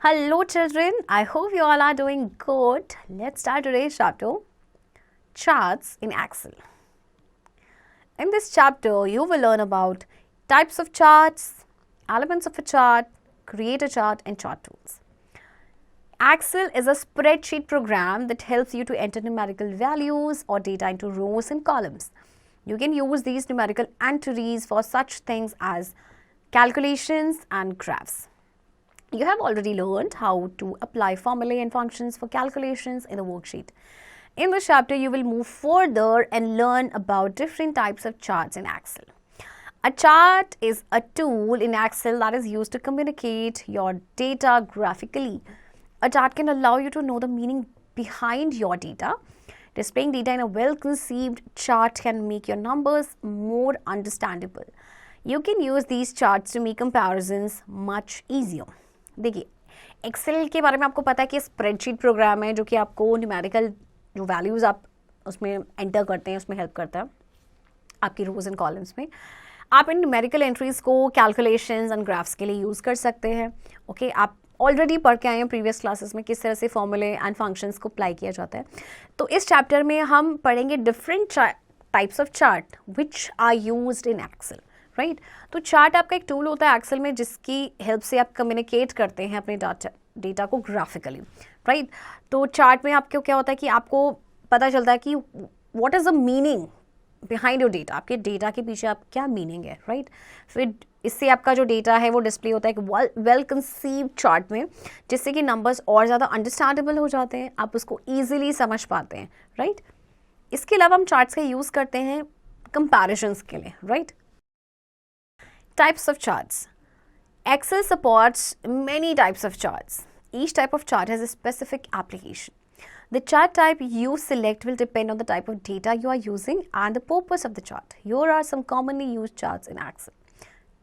Hello children, I hope you all are doing good. Let's start today's chapter, Charts in Excel. In this chapter, you will learn about types of charts, elements of a chart, create a chart and chart tools. Excel is a spreadsheet program that helps you to enter numerical values or data into rows and columns. You can use these numerical entries for such things as calculations and graphs. You have already learned how to apply formulae and functions for calculations in the worksheet. In this chapter, you will move further and learn about different types of charts in Excel. A chart is a tool in Excel that is used to communicate your data graphically. A chart can allow you to know the meaning behind your data. Displaying data in a well-conceived chart can make your numbers more understandable. You can use these charts to make comparisons much easier. देखिए Excel के बारे में आपको पता है कि spreadsheet programme है जो कि आपको न्यूमेरिकल जो वैल्यूज़ आप उसमें एंटर करते हैं उसमें हेल्प करता है आपकी रोज एंड कॉलम्स में. आप इन न्यूमेरिकल एंट्रीज को कैलकुलेशंस एंड ग्राफ्स के लिए यूज़ कर सकते हैं. ओके आप ऑलरेडी पढ़ के आए हैं प्रीवियस क्लासेस में किस तरह से फॉर्मूले एंड फंक्शंस को अप्लाई किया जाता है. तो इस चैप्टर में हम पढ़ेंगे different types of chart which are used in Excel. Right तो चार्ट आपका एक टूल होता है एक्सेल में जिसकी हेल्प से आप कम्युनिकेट करते हैं अपने डेटा को ग्राफिकली. राइट तो चार्ट में आपको क्या होता है कि आपको पता चलता है कि what is the meaning behind your data. आपके डेटा के पीछे आप क्या मीनिंग है. राइट फिर इससे आपका जो डेटा है वो डिस्प्ले होता है एक वेल कंसीव्ड चार्ट में जिससे कि नंबर्स और ज़्यादा अंडरस्टैंडेबल हो जाते हैं. आप उसको ईजिली समझ पाते हैं. राइट इसके अलावा हम चार्ट्स का यूज़ करते हैं कंपैरिजंस के लिए. Right Types of charts. Excel supports many types of charts. Each type of chart has a specific application. The chart type you select will depend on the type of data you are using and the purpose of the chart. Here are some commonly used charts in Excel.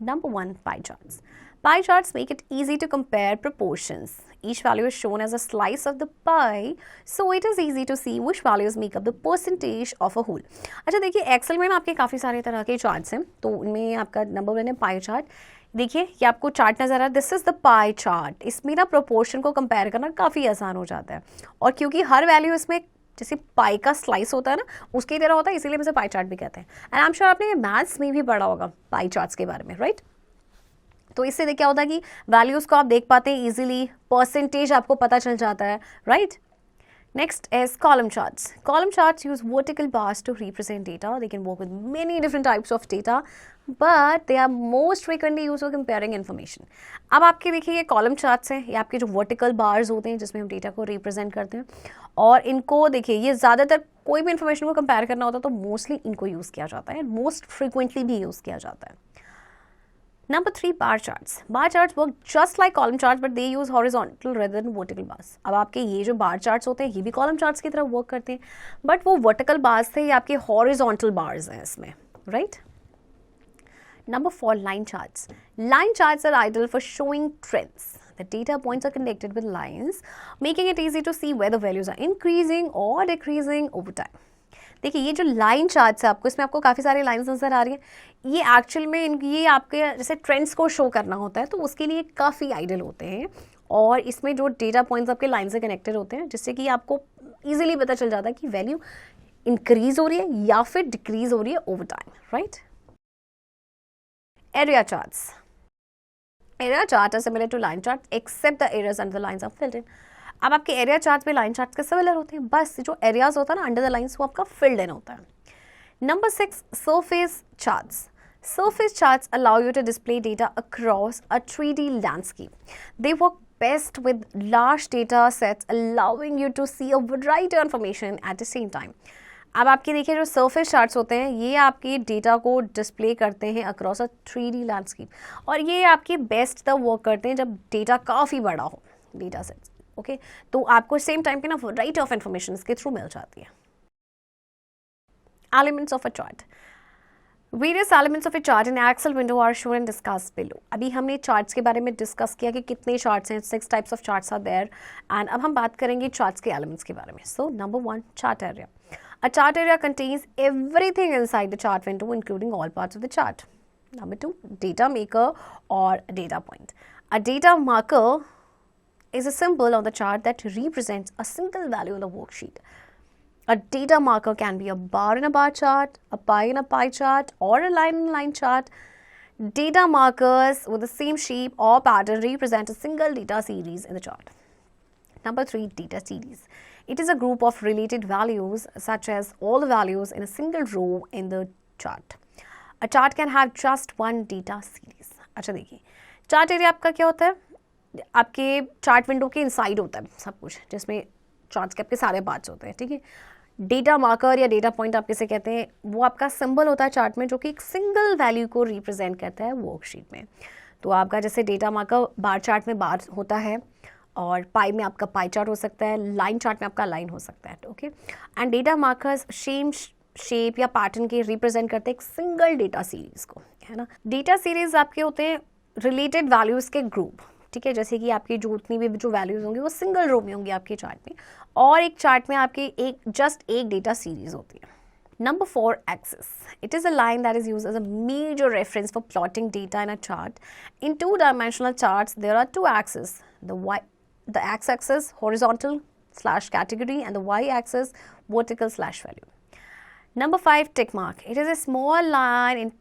Number 1, pie charts. Pie charts make it easy to compare proportions. Each value is shown as a slice of the pie, so it is easy to see which values make up the percentage of a whole. अच्छा देखिए Excel में ना आपके काफ़ी सारे तरह के charts हैं. तो उनमें आपका नंबर 1 है पाई चार्ट. देखिए ये आपको चार्ट नज़र आ रहा है. This is the pie chart. इसमें ना प्रोपोर्शन को कंपेयर करना काफ़ी आसान हो जाता है और क्योंकि हर वैल्यू इसमें जैसे पाई का स्लाइस होता है ना उसकी तरह होता है इसीलिए इसे पाई चार्ट भी कहते हैं. एंड आई एम श्योर आपने मैथ्स में भी पढ़ा होगा पाई चार्ट्स के बारे में. राइट तो इससे क्या होता है कि वैल्यूज़ को आप देख पाते हैं इजीली. परसेंटेज आपको पता चल जाता है. Right next is column charts. Column charts use vertical bars to represent data. They can work with many different types of data but they are most frequently use for comparing information. अब आपके देखिए ये column charts हैं. ये आपके जो vertical bars होते हैं जिसमें हम डेटा को रिप्रेजेंट करते हैं और इनको देखिए ये ज़्यादातर कोई भी इन्फॉर्मेशन को कंपेयर करना होता है तो मोस्टली इनको यूज़ किया जाता है. मोस्ट फ्रीक्वेंटली भी यूज़ किया जाता है. Number 3, bar charts. Bar charts work just like column charts but they use horizontal rather than vertical bars. अब आपके ये जो bar charts होते हैं ये भी column charts की तरह वर्क करते हैं बट वो vertical bars थे ये आपके horizontal bars हैं इसमें. Right? Number 4, line charts. Line charts are ideal for showing trends. The data points are connected with lines, making it easy to see whether values are increasing or decreasing over time. देखिए ये जो line charts है आपको इसमें आपको काफ़ी सारी lines नज़र आ रही हैं. ये एक्चुअल में ये आपके जैसे ट्रेंड्स को शो करना होता है तो उसके लिए काफ़ी आइडियल होते हैं और इसमें जो डेटा पॉइंट्स आपके लाइन से कनेक्टेड होते हैं जिससे कि आपको ईजिली पता चल जाता है कि वैल्यू इंक्रीज हो रही है या फिर डिक्रीज हो रही है over time. Right area charts. Area chart are similar to line chart except the areas and the lines are filled in. अब आपके एरिया चार्ट्स पे लाइन चार्ट्स के सिमिलर होते हैं बस जो एरियाज होता है ना अंडर द लाइंस वो आपका फिल्ड इन होता है. Number 6, surface charts. Surface charts allow you to display data across a 3D landscape. They work best with large data sets allowing you to see a variety of information at the same time. अब आपके देखिए जो surface charts होते हैं ये आपके data को display करते हैं अक्रॉस अ 3D लैंडस्केप और ये आपके बेस्ट तब वर्क करते हैं जब डेटा काफ़ी बड़ा हो डेटा सेट्स. ओके तो आपको सेम टाइम पे ना वैरायटी ऑफ इंफॉर्मेशन इसके थ्रू मिल जाती है. Elements of a chart. Various elements of a chart in Excel window are shown and discuss below. अभी हमने चार्ट्स के बारे में डिस्कस किया कि कितने चार्ट्स हैं. 6 types of charts are there and अब हम बात करेंगे चार्ट्स के एलिमेंट्स के बारे में. So number 1, chart area. A chart area contains everything inside the chart window including all parts of the chart. Number 2, data maker or data point. A data marker is a symbol on the chart that represents a single value on the worksheet. A data marker can be a bar in a bar chart, a pie in a pie chart, or a line in a line chart. Data markers with the same shape or pattern represent a single data series in the chart. Number 3, data series. It is a group of related values such as all the values in a single row in the chart. A chart can have just one data series. अच्छा देखिए, chart area आपका क्या होता है? आपके chart window के inside होता है सब कुछ, जिसमें चार्ट्स के आपके सारे पार्ट्स होते हैं, ठीक है. डेटा मार्कर या डेटा पॉइंट आप किसे कहते हैं, वो आपका सिंबल होता है चार्ट में, जो कि एक सिंगल वैल्यू को रिप्रेजेंट करता है वर्कशीट में. तो आपका जैसे डेटा मार्कर बार चार्ट में बार होता है, और पाई में आपका पाई चार्ट हो सकता है, लाइन चार्ट में आपका लाइन हो सकता है. Okay, and data markers same shape या पैटर्न के रिप्रेजेंट करते हैं एक सिंगल डेटा सीरीज को, है ना. डेटा सीरीज आपके होते हैं रिलेटेड वैल्यूज के ग्रुप, ठीक है. जैसे कि आपकी जो उतनी भी जो वैल्यूज होंगी वो सिंगल रो में होंगी आपके चार्ट में, और एक चार्ट में आपके एक डेटा सीरीज होती है. Number 4, axis. It is a line that is used as a major reference for plotting data in a chart. In two-dimensional charts, there are two axes. The x-axis horizontal / category, and the y-axis vertical / value. Number 5, tick mark. It is a small line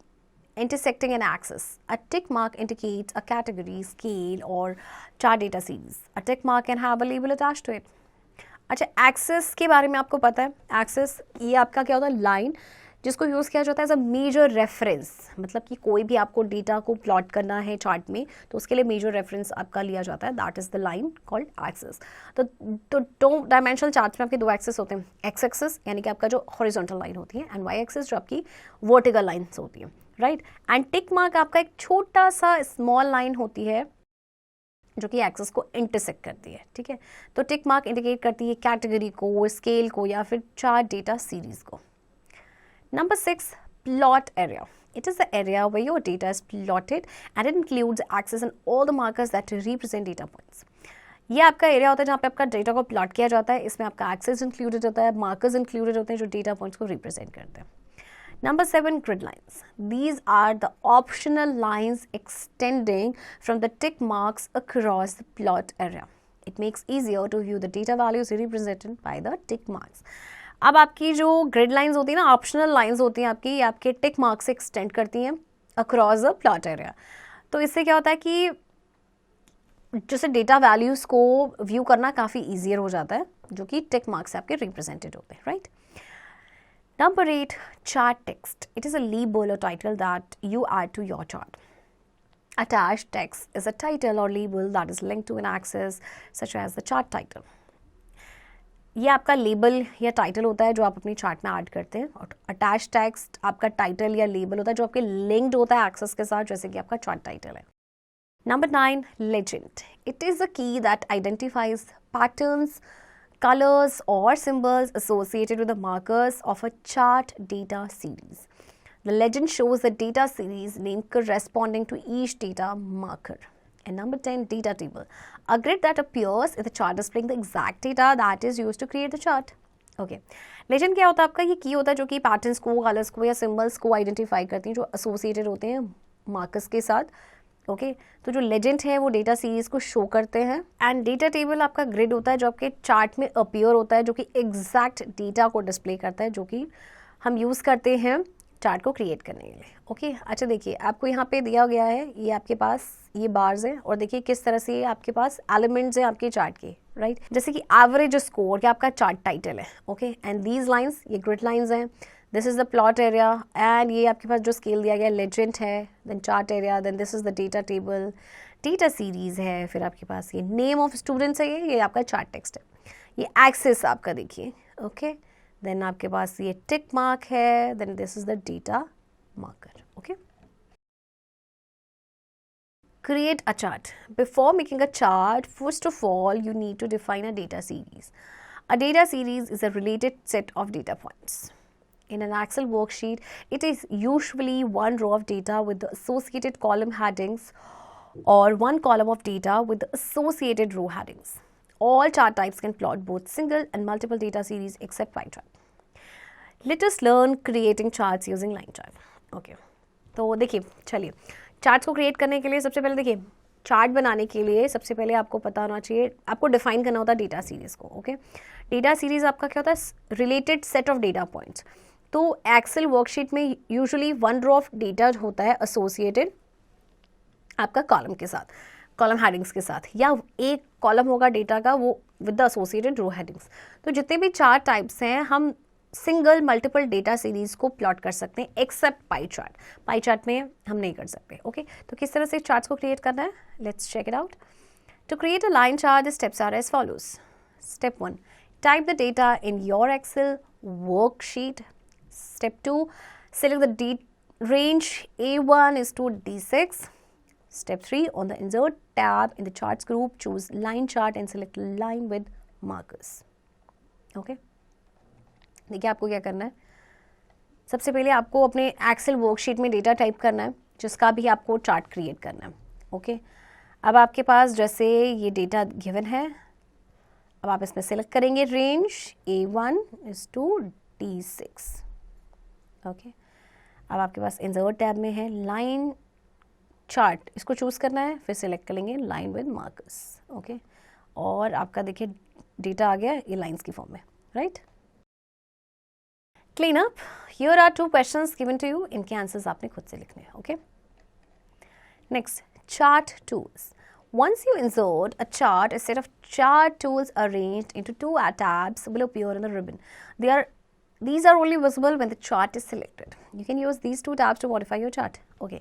intersecting an axis. A tick mark indicates a category, scale, or chart data series. A tick mark can have a label attached to it. अच्छा, access के बारे में आपको पता है. Access ये आपका क्या होता है? लाइन, जिसको यूज़ किया जाता है एज अ मेजर रेफरेंस. मतलब कि कोई भी आपको डेटा को प्लॉट करना है चार्ट में, तो उसके लिए मेजर रेफरेंस आपका लिया जाता है. That is the line called axis. तो 2 डायमेंशनल चार्ट्स में आपके 2 एक्सेस होते हैं. एक्स एक्सेस यानी कि आपका जो हॉरिजॉन्टल लाइन होती है, एंड वाई एक्सेस जो आपकी वर्टिकल लाइन्स होती है, राइट. एंड टिक मार्क आपका एक छोटा सा स्मॉल लाइन होती है जो कि एक्सेस को इंटरसेक्ट करती है, ठीक है. तो टिक मार्क इंडिकेट करती है कैटेगरी को, स्केल को, या फिर चार्ट डेटा सीरीज को. Number 6, plot area. It is the area where your data is plotted and it includes axes and all the markers that represent data points. ये आपका area होता है जहाँ पे आपका डेटा को प्लॉट किया जाता है. इसमें आपका एक्सेस इंक्लूडेड होता है, मार्कर्स इंक्लूडेड होते हैं जो डेटा पॉइंट्स को रिप्रेजेंट करते हैं. Number 7, grid lines. These are the optional lines extending from the tick marks across the plot area. It makes easier to view the data values represented by the tick marks. अब आपकी जो grid lines होती है ना, optional lines होती हैं आपकी, आपके टिक मार्क से एक्सटेंड करती हैं अक्रॉस द प्लॉट एरिया. तो इससे क्या होता है कि जैसे डेटा वैल्यूज़ को व्यू करना काफ़ी ईजियर हो जाता है, जो कि टिक मार्क से आपके रिप्रेजेंटेड होते हैं, right. Number 8, chart text. It is a label or title that you add to your chart. Attached text is a title or label that is linked to an axis, such as the chart title. ये आपका label या title होता है जो आप अपनी chart में add करते हैं, और अटैच टेक्स्ट आपका टाइटल या लेबल होता है जो आपके लिंक्ड होता है एक्सेस के साथ, जैसे कि आपका चार्ट टाइटल है. Number 9, legend. It is a key that identifies patterns, colors or symbols associated with the markers of a chart data series. The legend shows the data series name corresponding to each data marker. And number 10, data table. A grid that appears in the chart displaying the exact data that is used to create the chart. Okay. Legend क्या होता है आपका? ये की होता है जो कि पैटर्न्स को, कलर्स को या सिम्बल्स को आइडेंटिफाई करती हैं, जो एसोसिएटेड होते हैं मार्कर्स के साथ. ओके, तो जो लेजेंड है वो डेटा सीरीज को शो करते हैं. एंड डेटा टेबल आपका ग्रिड होता है जो आपके चार्ट में अपीयर होता है, जो कि एग्जैक्ट डेटा को डिस्प्ले करता है, जो कि हम यूज़ करते हैं चार्ट को क्रिएट करने के लिए. ओके, अच्छा देखिए, आपको यहाँ पे दिया गया है, ये आपके पास ये बार्स हैं, और देखिए किस तरह से आपके पास एलिमेंट्स हैं आपके चार्ट के, राइट. जैसे कि एवरेज स्कोर क्या आपका चार्ट टाइटल है. ओके, एंड दीज लाइन्स ये ग्रिड लाइन्स हैं. This is the plot area, and ये आपके पास जो स्केल दिया गया लेजेंड है, then chart area, then this is the data table, data series है, फिर आपके पास ये नेम ऑफ स्टूडेंट्स है, ये आपका चार्ट टेक्स्ट है, ये एक्सेस आपका देखिए. ओके, देन आपके पास ये टिक मार्क है, then this is the data marker. Okay, create a chart. Before making a chart, first of all, you need to define a data series. A data series is a related set of data points. In an Excel worksheet, it is usually one row of data with the associated column headings, or one column of data with the associated row headings. All chart types can plot both single and multiple data series except pie chart. Let us learn creating charts using line chart. Okay, तो देखिए, चलिए charts को create करने के लिए सबसे पहले देखिए चार्ट बनाने के लिए सबसे पहले आपको पता होना चाहिए, आपको डिफाइन करना होता है डेटा सीरीज को. ओके, डेटा सीरीज आपका क्या होता है? Related set of data points. तो एक्सेल वर्कशीट में usually one row of data होता है एसोसिएटेड आपका कॉलम के साथ, कॉलम हेडिंग्स के साथ, या एक कॉलम होगा डेटा का वो with the associated row headings. तो जितने भी चार्ट टाइप्स हैं हम सिंगल मल्टीपल डेटा सीरीज को प्लॉट कर सकते हैं except pie chart. Pie chart में हम नहीं कर सकते. ओके, तो किस तरह से चार्ट्स को क्रिएट करना है, let's check it out. To create a line chart the steps are as follows. Step 1, type the data in your Excel worksheet. Step 2, select the range A1 is to D6. Step 3, on the insert tab in the charts group, choose line chart and select line with markers. Okay? देखिए आपको क्या करना है. सबसे पहले आपको अपने Excel worksheet में डेटा टाइप करना है जिसका भी आपको चार्ट क्रिएट करना है. ओके, अब आपके पास जैसे ये डेटा गिवन है, अब आप इसमें सेलेक्ट करेंगे range A1 is to D6. Okay, अब आपके पास इंसर्ट टैब में है लाइन चार्ट, इसको चूज़ करना है, फिर सेलेक्ट करेंगे लाइन विद मार्कर्स. ओके, और आपका देखिए डेटा आ गया ये लाइंस की फॉर्म में, right. Clean up. Here are 2 questions given to you, इनके आंसर्स आपने खुद से लिखने हैं. Okay, next, chart tools. Once you insert a chart, a set of chart tools arranged into 2 tabs will appear on the ribbon. These are only visible when the chart is selected. You can use these 2 tabs to modify your chart. Okay.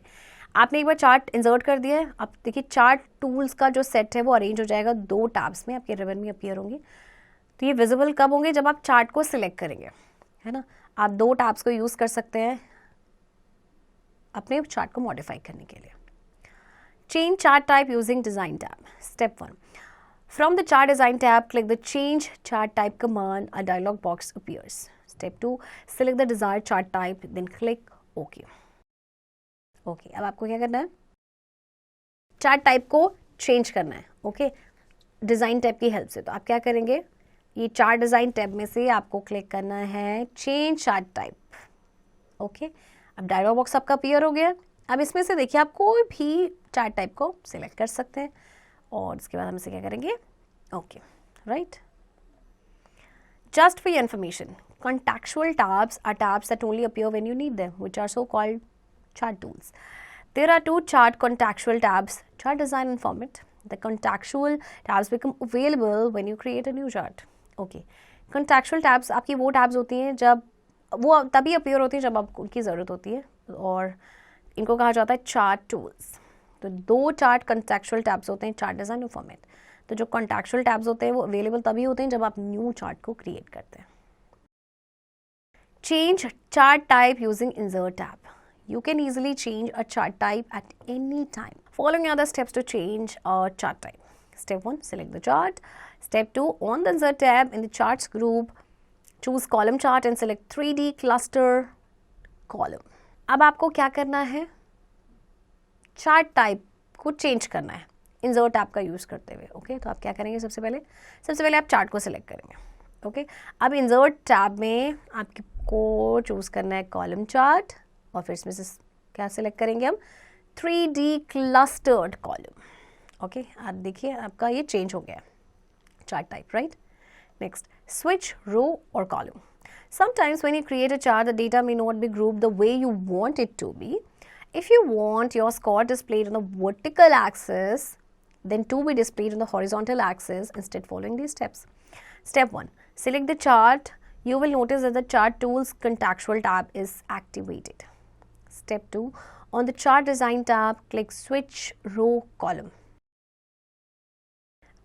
आपने एक bar chart insert कर दिया है, अब देखिए chart tools का जो set है वो अरेंज हो जाएगा 2 टैब्स में, आपके रिबन में अपीयर होंगे. तो ये विजिबल कब होंगे? जब आप चार्ट को सिलेक्ट करेंगे, है ना. आप 2 टैब्स को यूज़ कर सकते हैं अपने चार्ट को मॉडिफाई करने के लिए. Change chart type using design tab. Step 1. From the chart design tab, click the change chart type command. A dialog box appears. Step 2. Select the desired chart type, then click OK. Okay, अब आपको क्या करना है? Chart type को change करना है. Okay, design tab की help से. तो आप क्या करेंगे, ये चार्ट डिज़ाइन टैब में से आपको क्लिक करना है चेंज चार्ट टाइप. ओके, अब डायलॉग बॉक्स आपका अपीयर हो गया. अब इसमें से देखिए आप कोई भी चार्ट टाइप को सिलेक्ट कर सकते हैं और इसके बाद हम इसे क्या करेंगे, okay, right. Just for your information, contextual tabs are tabs that only appear when you need them, which are so-called chart tools. There are 2 chart contextual tabs, chart design and format. The contextual tabs become available when you create a new chart. Okay, contextual tabs आपकी वो tabs होती हैं जब वो तभी appear होती है जब आपको उनकी ज़रूरत होती है, और इनको कहा जाता है चार्ट टूल्स. तो 2 चार्ट कंटेक्चुअल टैब्स होते हैं, चार्ट डिज़ाइन और फॉर्मेट. तो जो कंटेक्चुअल टैब्स होते हैं वो अवेलेबल तभी होते हैं जब आप न्यू चार्ट को क्रिएट करते हैं. Change chart type using insert tab. You can easily change a chart type at any time. Following are the steps to change a chart type. Step 1, select the chart. Step 2, on the insert tab in the charts group, choose column chart and select 3D cluster column. अब आपको क्या करना है, chart type को change करना है insert tab का use करते हुए. ओके, तो आप क्या करेंगे, सबसे पहले आप चार्ट को सिलेक्ट करेंगे. ओके, अब इंसर्ट टैब में आपको चूज़ करना है कॉलम चार्ट और फिर इसमें से क्या सिलेक्ट करेंगे हम, 3D क्लस्टर्ड कॉलम. ओके, आप देखिए आपका ये चेंज हो गया chart type, right. Next, switch row और column. Sometimes when you create a chart, the data may not be grouped the way you want it to be. If you want your score displayed on the vertical axis, then 2 be displayed on the horizontal axis, instead following these steps. Step 1, select the chart. You will notice that the chart tools contextual tab is activated. Step 2, on the chart design tab, click switch row column.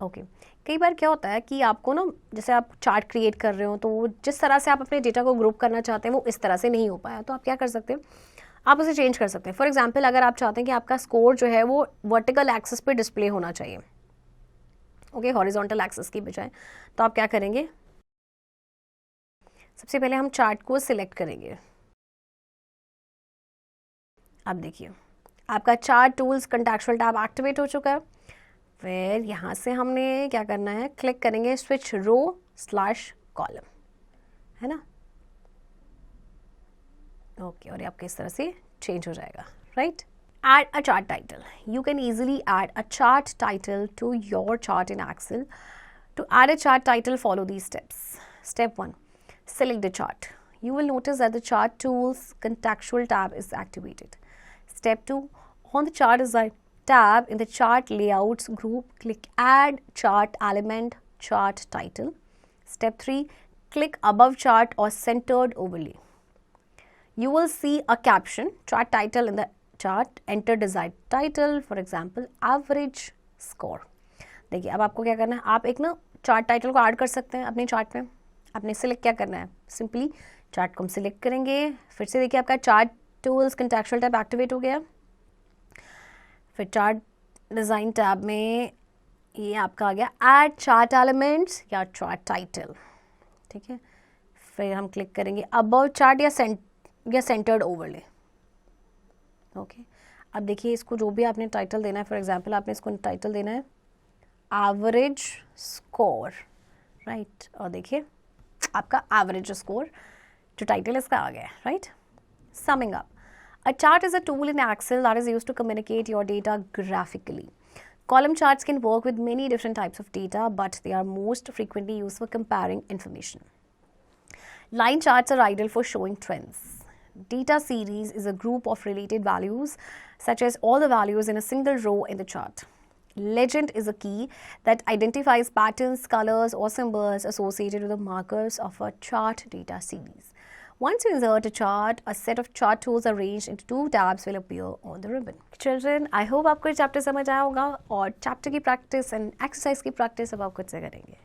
Okay. कई बार क्या होता है कि आपको ना, जैसे आप chart create कर रहे हो तो वो जिस तरह से आप अपने डेटा को ग्रुप करना चाहते हैं वो इस तरह से नहीं हो पाया, तो आप क्या कर सकते हैं, आप उसे चेंज कर सकते हैं. फॉर एग्जांपल, अगर आप चाहते हैं कि आपका स्कोर जो है वो वर्टिकल एक्सिस पे डिस्प्ले होना चाहिए, ओके, हॉरिजॉन्टल एक्सिस की बजाय, तो आप क्या करेंगे, सबसे पहले हम चार्ट को सिलेक्ट करेंगे. अब देखिए आपका chart tools contextual tab activate हो चुका है. फिर यहाँ से हमने क्या करना है, क्लिक करेंगे स्विच रो स्लैश कॉलम, है ना. ओके, और ये आपके इस तरह से चेंज हो जाएगा, right. Add a chart title. You can easily add a chart title to your chart in Excel. To add a chart title, follow these steps. Step 1. Select the chart. You will notice that the Chart Tools contextual tab is activated. Step 2. On the Chart Design tab in the Chart Layouts group, click Add Chart Element Chart Title. Step 3. Click above chart or centered overlay. You will see a caption, chart title in the chart. Enter desired title, for example, average score. देखिए अब आपको क्या करना है, आप एक ना chart title को ऐड कर सकते हैं अपने चार्ट में. आपने सिलेक्ट क्या करना है, सिंपली चार्ट को हम सिलेक्ट करेंगे. फिर से देखिए आपका chart tools contextual tab activate हो गया. फिर चार्ट डिज़ाइन टैब में ये आपका आ गया ऐड चार्ट एलिमेंट्स या चार्ट टाइटल. ठीक है, फिर हम क्लिक करेंगे अबव चार्ट या सेंटर्ड ओवरले. ओके, अब देखिए इसको जो भी आपने टाइटल देना है, फॉर एग्जांपल आपने इसको टाइटल देना है एवरेज स्कोर, राइट. और देखिए आपका एवरेज स्कोर जो टाइटल इसका आ गया है, right. Summing up, a chart is a tool in Excel that is used to communicate your data graphically. Column charts can work with many different types of data, but they are most frequently used for comparing information. Line charts are ideal for showing trends. Data series is a group of related values, such as all the values in a single row in the chart. Legend is a key that identifies patterns, colors, or symbols associated with the markers of a chart data series. Once you insert a chart, a set of chart tools arranged into 2 tabs will appear on the ribbon. Children, I hope आपको ये chapter समझ आया होगा और chapter की practice and exercise की practice अब आप खुद से करेंगे.